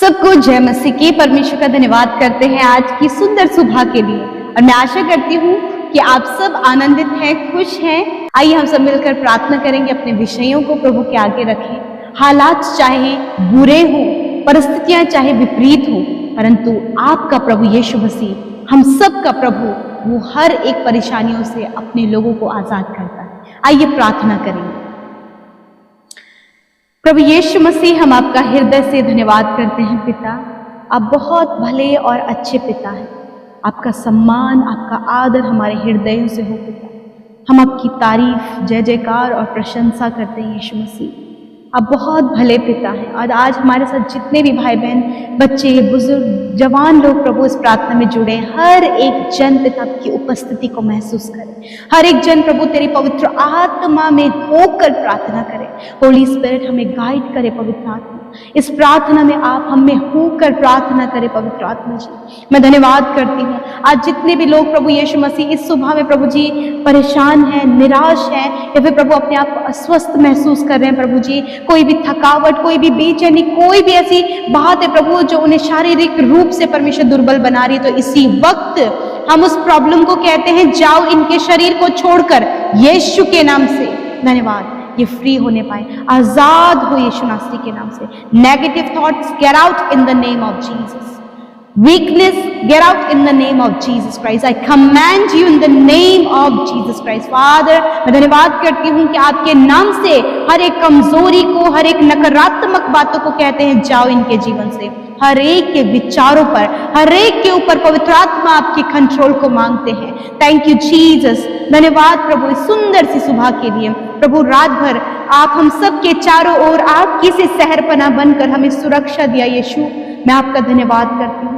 सबको जय मसीह की। परमेश्वर का धन्यवाद करते हैं आज की सुंदर सुबह के लिए, और मैं आशा करती हूँ कि आप सब आनंदित हैं, खुश हैं। आइए हम सब मिलकर प्रार्थना करेंगे, अपने विषयों को प्रभु के आगे रखें। हालात चाहे बुरे हों, परिस्थितियां चाहे विपरीत हों, परंतु आपका प्रभु यीशु मसीह, हम सब का प्रभु, वो हर एक परेशानियों से अपने लोगों को आजाद करता है। आइए प्रार्थना करेंगे। प्रभु यीशु मसीह, हम आपका हृदय से धन्यवाद करते हैं पिता। आप बहुत भले और अच्छे पिता हैं। आपका सम्मान, आपका आदर हमारे हृदयों से हो पिता। हम आपकी तारीफ, जय जयकार और प्रशंसा करते हैं यीशु मसीह। आप बहुत भले पिता हैं। और आज हमारे साथ जितने भी भाई बहन, बच्चे, बुजुर्ग, जवान लोग प्रभु इस प्रार्थना में जुड़े हैं, हर एक जन पिता की उपस्थिति को महसूस करें। हर एक जन प्रभु तेरी पवित्र आत्मा में होकर प्रार्थना करे। होली स्पिरिट हमें गाइड करे। पवित्र आत्मा, इस प्रार्थना में आप हमें होकर प्रार्थना करें। पवित्र आत्मा जी, मैं धन्यवाद करती हूँ। आज जितने भी लोग प्रभु यीशु मसीह इस सुबह में प्रभु जी परेशान हैं, निराश हैं, या फिर प्रभु अपने आप को अस्वस्थ महसूस कर रहे हैं प्रभु जी, कोई भी थकावट, कोई भी बेचैनी, कोई भी ऐसी बात है प्रभु जो उन्हें शारीरिक रूप से परमेश्वर दुर्बल बना रही है, तो इसी वक्त हम उस प्रॉब्लम को कहते हैं, जाओ इनके शरीर को छोड़कर यीशु के नाम से। धन्यवाद, ये फ्री होने पाए, आजाद हो यीशु नासरी के नाम से। Negative thoughts get out in the name of Jesus. Weakness, get out in the name of Jesus Christ. I command you in the name of Jesus Christ. Father, मैं धन्यवाद करती हूँ कि आपके नाम से हर एक कमजोरी को, हर एक नकारात्मक बातों को कहते हैं, जाओ इनके जीवन से। हर एक के विचारों पर, हर एक के ऊपर पवित्र आत्मा आपके कंट्रोल को मांगते हैं। Thank you Jesus. धन्यवाद प्रभु इस सुंदर सी सुबह के लिए। प्रभु रात भर आप हम सब के चारों ओर आपकी से सहरपना बनकर हमें सुरक्षा दिया यीशु। मैं आपका धन्यवाद करती हूँ,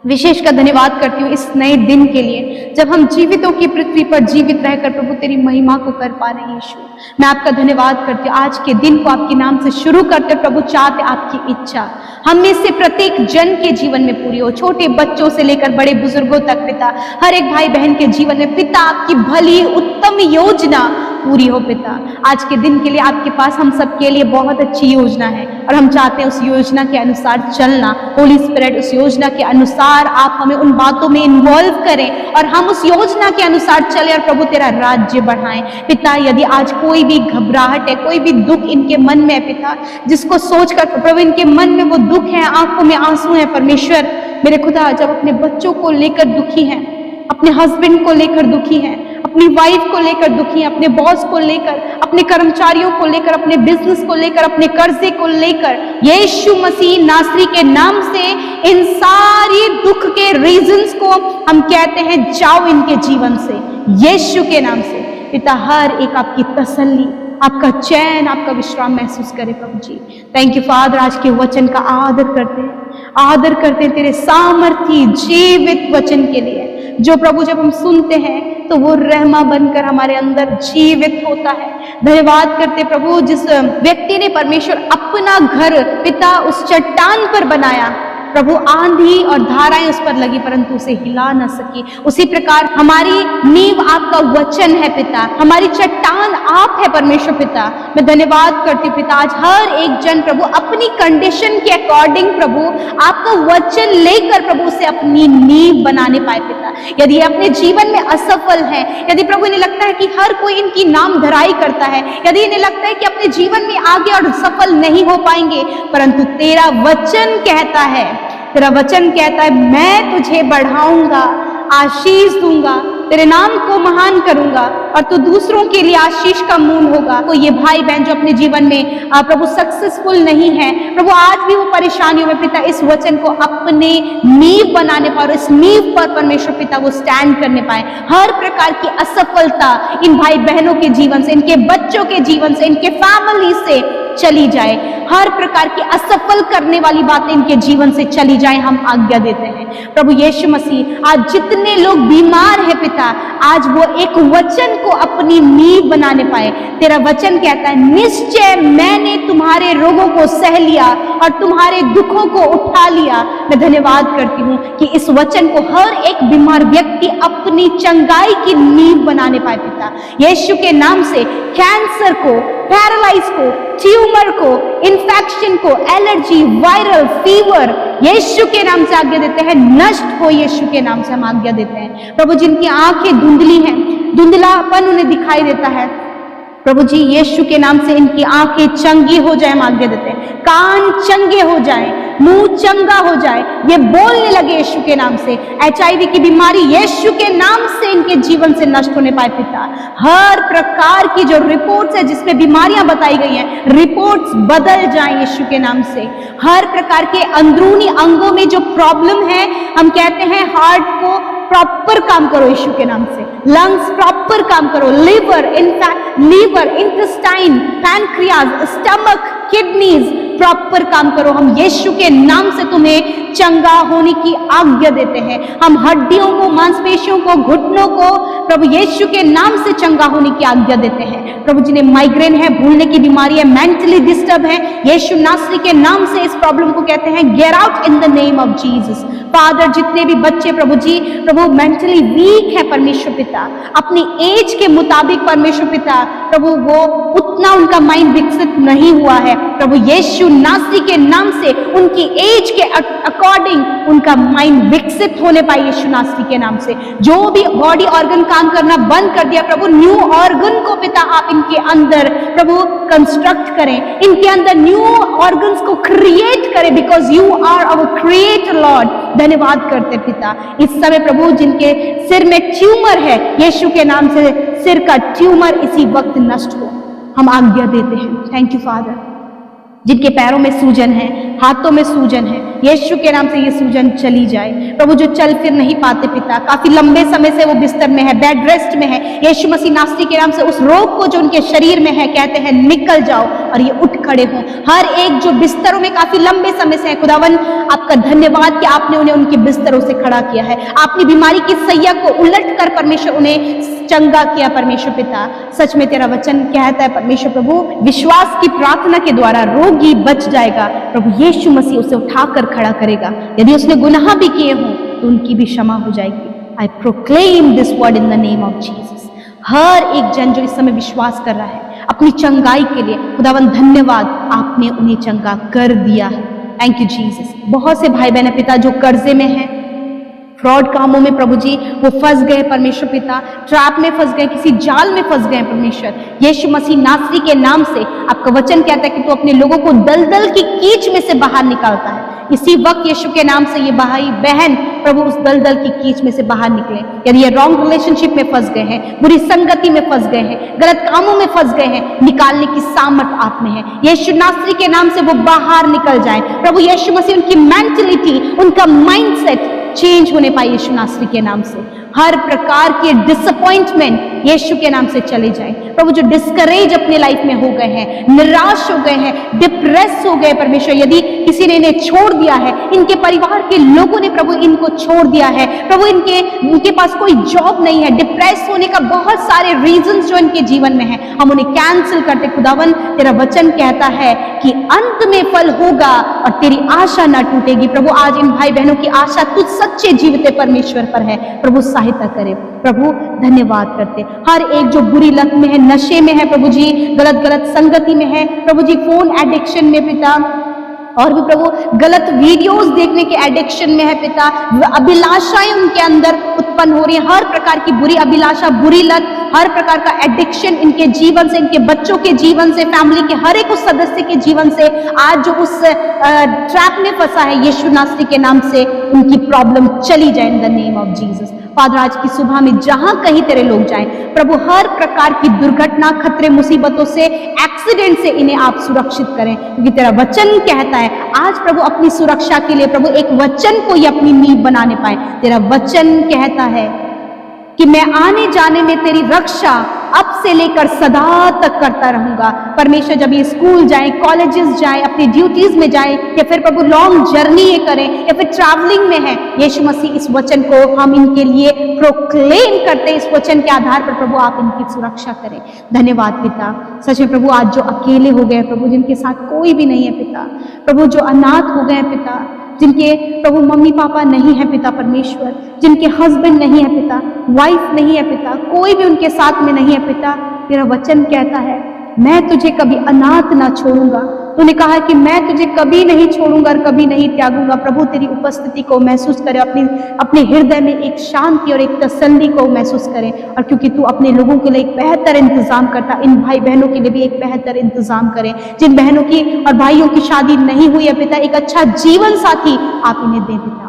विशेष का धन्यवाद करती हूँ इस नए दिन के लिए, जब हम जीवितों की पृथ्वी पर जीवित रहकर प्रभु तेरी महिमा को कर पा रहे हैं यीशु। मैं आपका धन्यवाद करती हूँ। आज के दिन को आपके नाम से शुरू करते प्रभु चाहते आपकी इच्छा हम में से प्रत्येक जन के जीवन में पूरी हो, छोटे बच्चों से लेकर बड़े बुजुर्गों तक पिता, हर एक भाई बहन के जीवन में पिता आपकी भली उत्तम योजना पूरी हो पिता। आज के दिन के लिए आपके पास हम सबके लिए बहुत अच्छी योजना है, और हम चाहते हैं उस योजना के अनुसार चलना। होली स्पिरिट, उस योजना के अनुसार आप हमें उन बातों में इन्वॉल्व करें और हम उस योजना के अनुसार चले और प्रभु तेरा राज्य बढ़ाएं पिता। यदि आज कोई भी घबराहट है, कोई भी दुख इनके मन में है पिता, जिसको सोचकर प्रभु इनके मन में वो दुख है, आंखों में आंसू है परमेश्वर मेरे खुदा, जब अपने बच्चों को लेकर दुखी हैं, अपने हस्बैंड को लेकर दुखी हैं, अपनी वाइफ को लेकर दुखी हैं, अपने बॉस को लेकर, अपने कर्मचारियों को लेकर, अपने बिजनेस को लेकर, अपने कर्जे को लेकर, यीशु मसीह नासरी के नाम से इन सारी दुख के रीजंस को हम कहते हैं, जाओ इनके जीवन से यीशु के नाम से पिता। हर एक आपकी तसल्ली, आपका चैन, आपका विश्राम महसूस करे प्रभु जी। Thank you father. आज के वचन का आदर करते हैं तेरे सामर्थी जीवित वचन के लिए, जो प्रभु जब हम सुनते हैं तो वो रहमा बनकर हमारे अंदर जीवित होता है। धन्यवाद करते प्रभु, जिस व्यक्ति ने परमेश्वर अपना घर पिता उस चट्टान पर बनाया, प्रभु आंधी और धाराएं उस पर लगी परंतु उसे हिला न सकी, उसी प्रकार हमारी नींव आपका वचन है पिता, हमारी चट्टान आप है परमेश्वर पिता। मैं धन्यवाद करती हूँ पिता। आज हर एक जन प्रभु अपनी कंडीशन के अकॉर्डिंग प्रभु आपका वचन लेकर प्रभु उसे अपनी नींव बनाने पाए पिता। यदि अपने जीवन में असफल है, यदि प्रभु इन्हें लगता है कि हर कोई इनकी नाम धराई करता है, यदि इन्हें लगता है कि अपने जीवन में आगे और सफल नहीं हो पाएंगे, परंतु तेरा वचन कहता है, तेरा वचन कहता है, मैं तुझे बढ़ाऊंगा, आशीष दूंगा, तेरे नाम को महान करूंगा और तू दूसरों के लिए आशीष का मूल होगा। तो ये भाई बहन जो अपने जीवन में प्रभु सक्सेसफुल नहीं है, प्रभु आज भी वो परेशानियों में पिता इस वचन को अपने नींव बनाने पाए और इस नींव पर परमेश्वर पिता वो स्टैंड करने पाए। हर प्रकार की असफलता इन भाई बहनों के जीवन से, इनके बच्चों के जीवन से, इनके फैमिली से चली जाए। हर प्रकार की असफल करने वाली बातें इनके जीवन से चली जाए, हम आज्ञा देते हैं प्रभु यीशु मसीह। आज जितने लोग बीमार हैं पिता, आज वो एक वचन को अपनी नींव बनाने पाए। तेरा वचन कहता है, निश्चय मैंने तुम्हारे रोगों को सह लिया और तुम्हारे दुखों को उठा लिया। मैं धन्यवाद करती हूँ कि इस वचन को हर एक बीमार व्यक्ति अपनी चंगाई की नींव बनाने पाए पिता। यीशु के नाम से कैंसर को, पैरालाइज को, ट्यूमर को, इन्फेक्शन को, एलर्जी, वायरल फीवर, यीशु के नाम से आज्ञा देते हैं, नष्ट हो। यीशु के नाम से हम आज्ञा देते हैं। प्रभु, जिनकी आंखें धुंधली हैं, धुंधलापन उन्हें दिखाई देता है, प्रभु जी यीशु के नाम से इनकी आंखें चंगी हो जाए, हम आज्ञा देते हैं। कान चंगे हो जाए, मुंह चंगा हो जाए, ये बोलने लगे यीशु के नाम से। HIV की बीमारी यीशु के नाम से इनके जीवन से नष्ट होने पाए पिता। हर प्रकार की जो रिपोर्ट्स है जिसमें बीमारियां बताई गई हैं, रिपोर्ट्स बदल जाएं यीशु के नाम से। हर प्रकार के अंदरूनी अंगों में जो प्रॉब्लम है, हम कहते हैं हार्ट को प्रॉपर काम करो यीशु के नाम से, लंग्स प्रॉपर काम करो, liver, intestine, pancreas, stomach, kidneys proper काम करो। हम यीशु के नाम से तुम्हें चंगा होने की आज्ञा देते हैं। हम हड्डियों को, मांसपेशियों को, घुटनों को प्रभु यीशु के नाम से चंगा होने की आज्ञा देते हैं। प्रभु, जिन्हें माइग्रेन है, भूलने की बीमारी है, मेंटली डिस्टर्ब है, यीशु नासरी के नाम से इस प्रॉब्लम को कहते हैं get out in the name of Jesus. Father, जितने भी बच्चे प्रभु जी प्रभु मेंटली वीक है परमेश्वर पिता, अपनी एज के मुताबिक परमेश्वर पिता प्रभु वो उतना उनका माइंड विकसित नहीं हुआ है, प्रभु यीशु नासरी के नाम से उनकी एज के अकॉर्डिंग उनका माइंड विकसित होने पाए यीशु नासरी के नाम से। जो भी बॉडी ऑर्गन काम करना बंद कर दिया प्रभु, न्यू ऑर्गन को पिता आप इनके अंदर प्रभु कंस्ट्रक्ट करें, इनके अंदर न्यू ऑर्गन्स को क्रिएट करें, because you are our creator Lord. धन्यवाद करते पिता। इस समय प्रभु जिनके सिर में ट्यूमर है, यीशु के नाम से सिर का ट्यूमर इसी वक्त नष्ट हो, हम आज्ञा देते हैं। Thank you father. जिनके पैरों में सूजन है, हाथों में सूजन है, यीशु के नाम से ये सूजन चली जाए। प्रभु, जो चल फिर नहीं पाते पिता, काफी लंबे समय से वो बिस्तर में है, बेड रेस्ट में है, यीशु मसीह नासरी के नाम से उस रोग को जो उनके शरीर में है कहते हैं निकल जाओ और ये उठ खड़े हों। हर एक जो बिस्तरों में काफी लंबे समय से है, खुदावन आपका धन्यवाद कि आपने उन्हें उनके बिस्तरों से खड़ा किया है। आपने बीमारी की सैया को उलट कर परमेश्वर उन्हें चंगा किया परमेश्वर पिता। सच में तेरा वचन कहता है परमेश्वर प्रभु, विश्वास की प्रार्थना के द्वारा रोगी बच जाएगा। प्रभु यीशु मसीह उसे उठाकर खड़ा करेगा। यदि उसने गुनाह भी किए हों तो उनकी भी क्षमा हो जाएगी। I proclaim this word in the name of Jesus. हर एक जन जो इस समय विश्वास कर रहा है अपनी चंगाई के लिए, खुदावन धन्यवाद, आपने उन्हें चंगा कर दिया है। Thank you Jesus. बहुत से भाई बहन पिता जो कर्जे में हैं, फ्रॉड कामों में प्रभु जी वो फंस गए परमेश्वर पिता, ट्रैप में फंस गए, किसी जाल में फंस गए परमेश्वर। यीशु मसीह नासरी के नाम से आपका वचन कहता है कि तू अपने लोगों को दलदल की कीच में से बाहर निकालता है। इसी वक्त यीशु के नाम से ये भाई बहन प्रभु उस दलदल की कीच में से बाहर निकले। यदि ये रॉन्ग रिलेशनशिप में फंस गए हैं, बुरी संगति में फंस गए हैं, गलत कामों में फंस गए हैं, निकालने की सामर्थ आप में है। यीशु नासरी के नाम से वो बाहर निकल जाए। प्रभु यीशु मसीह उनकी मेंटलिटी, उनका माइंडसेट चेंज होने पाए यीशु नासरी के नाम से। हर प्रकार के डिसअपॉइंटमेंट यीशु के नाम से चले जाए। प्रभु जो डिस्करेज अपने लाइफ में हो गए हैं, निराश हो गए हैं, डिप्रेस हो गए परमेश्वर, यदि किसी ने इन्हें छोड़ दिया है, इनके परिवार के लोगों ने प्रभु इनको छोड़ दिया है, प्रभु इनके पास कोई जॉब नहीं है, डिप्रेस होने का बहुत सारे रीजंस जो इनके जीवन में है, हम उन्हें कैंसिल करते। खुदावन तेरा वचन कहता है कि अंत में फल होगा और तेरी आशा ना टूटेगी। प्रभु आज इन भाई बहनों की आशा तुझ सच्चे जीवते परमेश्वर पर है। प्रभु सहायता करे। प्रभु धन्यवाद करते। हर एक जो बुरी लत में है, नशे में है प्रभु जी, गलत संगति में है प्रभु जी, फोन एडिक्शन में पिता, और भी प्रभु गलत वीडियोस देखने के एडिक्शन में है पिता, अभिलाषाएं उनके अंदर उत्पन्न हो रही है, हर प्रकार की बुरी अभिलाषा, बुरी लत, हर प्रकार का एडिक्शन इनके जीवन से, इनके बच्चों के जीवन से, फैमिली के हर एक उस सदस्य के जीवन से आज जो उस ट्रैप में फंसा है, यीशु नासरी के नाम से उनकी प्रॉब्लम चली जाए इन the name of Jesus. Father आज की सुबह में जहां कहीं तेरे लोग जाएं प्रभु, हर प्रकार की दुर्घटना, खतरे, मुसीबतों से, एक्सीडेंट से इन्हें आप सुरक्षित करें, क्योंकि तेरा वचन कहता है आज प्रभु अपनी सुरक्षा के लिए प्रभु एक वचन को ही अपनी नींव बनाने पाए। तेरा वचन कहता है कि मैं आने जाने में तेरी रक्षा अब से लेकर सदा तक करता रहूंगा। परमेश्वर जब ये स्कूल जाए, कॉलेजेस जाए, अपनी ड्यूटीज में जाए, या फिर प्रभु लॉन्ग जर्नी ये करें, या फिर ट्रैवलिंग में है, यीशु मसीह इस वचन को हम इनके लिए प्रोक्लेम करते हैं। इस वचन के आधार पर प्रभु आप इनकी सुरक्षा करें। धन्यवाद पिता। सच में प्रभु आज जो अकेले हो गए प्रभु, जिनके साथ कोई भी नहीं है पिता, प्रभु जो अनाथ हो गए पिता, जिनके प्रभु मम्मी पापा नहीं है पिता परमेश्वर, जिनके हस्बैंड नहीं है पिता, वाइफ नहीं है पिता, कोई भी उनके साथ में नहीं है पिता, तेरा वचन कहता है मैं तुझे कभी अनाथ ना छोड़ूंगा। तूने कहा है कि मैं तुझे कभी नहीं छोड़ूंगा और कभी नहीं त्यागूंगा। प्रभु तेरी उपस्थिति को महसूस करें, अपने हृदय में एक शांति और एक तसल्ली को महसूस करें। और क्योंकि तू अपने लोगों के लिए एक बेहतर इंतजाम करता, इन भाई बहनों के लिए भी एक बेहतर इंतजाम करें। जिन बहनों की और भाइयों की शादी नहीं हुई है पिता, एक अच्छा जीवन साथी आप इन्हें दें पिता।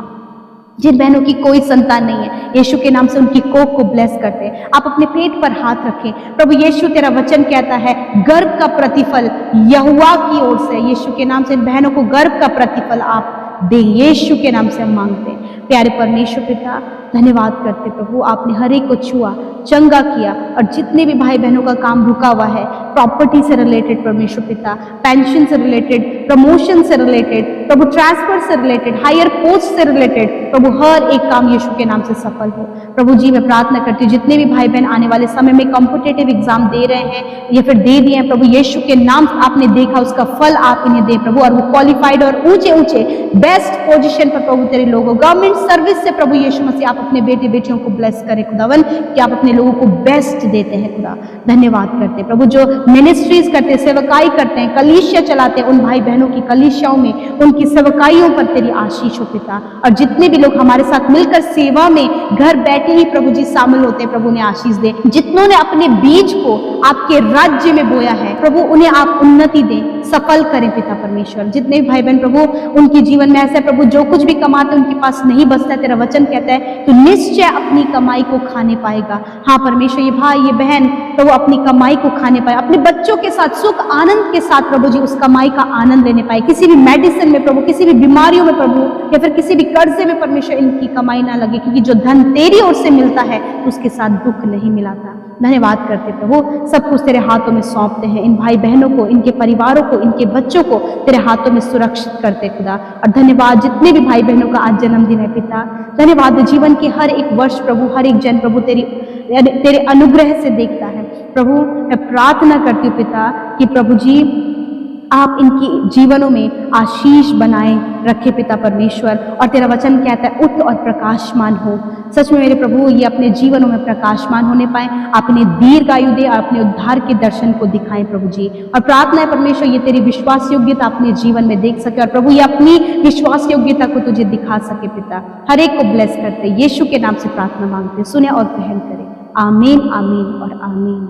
जिन बहनों की कोई संतान नहीं है, यीशु के नाम से उनकी कोख को ब्लेस करते हैं। आप अपने पेट पर हाथ रखें। प्रभु यीशु तेरा वचन कहता है गर्भ का प्रतिफल यहोवा की ओर से, यीशु के नाम से इन बहनों को गर्भ का प्रतिफल आप दे, यीशु के नाम से हम मांगते हैं। प्यारे परमेश्वर पिता धन्यवाद करते प्रभु, आपने हर एक को छुआ, चंगा किया, और जितने भी भाई बहनों का काम रुका हुआ है, प्रॉपर्टी से रिलेटेड परमेश्वर पिता, पेंशन से रिलेटेड, प्रमोशन से रिलेटेड प्रभु, ट्रांसफर से रिलेटेड, हायर पोस्ट से रिलेटेड प्रभु, हर एक काम यीशु के नाम से सफल हो। प्रभु जी मैं प्रार्थना करती हूँ जितने भी भाई बहन आने वाले समय में कॉम्पिटेटिव एग्जाम दे रहे हैं या फिर दे दिए हैं, प्रभु यीशु के नाम आपने देखा उसका फल आप इन्हें दे प्रभु, और वो क्वालिफाइड और ऊंचे ऊंचे बेस्ट पोजीशन पर प्रभु तेरे लोगों, गवर्नमेंट सर्विस से प्रभु यीशु मसीह आप अपने बेटे बेटियों को ब्लेस करें खुदावन, कि आप अपने लोगों को बेस्ट देते हैं खुदा। धन्यवाद करते हैं प्रभु, जो मिनिस्ट्रीज करते हैं, सेवकाई करते हैं, कलीसिया चलाते हैं, उन भाई बहनों की कलीसियाओं में, उनकी सेवकाइयों पर तेरी आशीष हो पिता। और जितने भी लोग हमारे साथ मिलकर सेवा में घर बैठे ही प्रभु जी शामिल होते हैं, प्रभु ने आशीष दे। जितनों ने अपने बीज को आपके राज्य में बोया है प्रभु, उन्हें आप उन्नति दें, सफल करें पिता परमेश्वर। जितने भी भाई बहन प्रभु उनके जीवन में ऐसा प्रभु जो कुछ भी कमाते उनके पास नहीं बचता है, तेरा वचन कहता है तो निश्चय अपनी कमाई को खाने पाएगा। हाँ परमेश्वर, ये भाई ये बहन प्रभु अपनी कमाई को खाने पाए, अपने बच्चों के साथ सुख आनंद के साथ प्रभु जी उस कमाई का आनंद लेने पाए। किसी भी मेडिसिन में प्रभु, किसी भी बीमारियों में प्रभु, या फिर किसी भी कर्जे में परमेश्वर इनकी कमाई ना लगे, क्योंकि जो धन तेरी ओर से मिलता है उसके साथ दुख नहीं मिलाता। धन्यवाद करते प्रभु, सब कुछ तेरे हाथों में सौंपते हैं। इन भाई बहनों को, इनके परिवारों को, इनके बच्चों को तेरे हाथों में सुरक्षित करते खुदा। और धन्यवाद जितने भी भाई बहनों का आज जन्मदिन है पिता, धन्यवाद जीवन के हर एक वर्ष प्रभु, हर एक जन प्रभु तेरे अनुग्रह से देखता है प्रभु। मैं प्रार्थना करती हूँ पिता कि प्रभु जी आप इनकी जीवनों में आशीष बनाए रखे पिता परमेश्वर। और तेरा वचन कहता है उठ और प्रकाशमान हो। सच में मेरे प्रभु ये अपने जीवनों में प्रकाशमान होने पाए, आप इन्हें दीर्घायु दे और अपने उद्धार के दर्शन को दिखाएं प्रभु जी। और प्रार्थना है परमेश्वर ये तेरी विश्वास योग्यता अपने जीवन में देख सके, और प्रभु ये अपनी विश्वास योग्यता को तुझे दिखा सके पिता। हर एक को ब्लेस करते यीशु के नाम से प्रार्थना मांगते, सुने और ग्रहण करें। आमीन, आमीन और आमीन।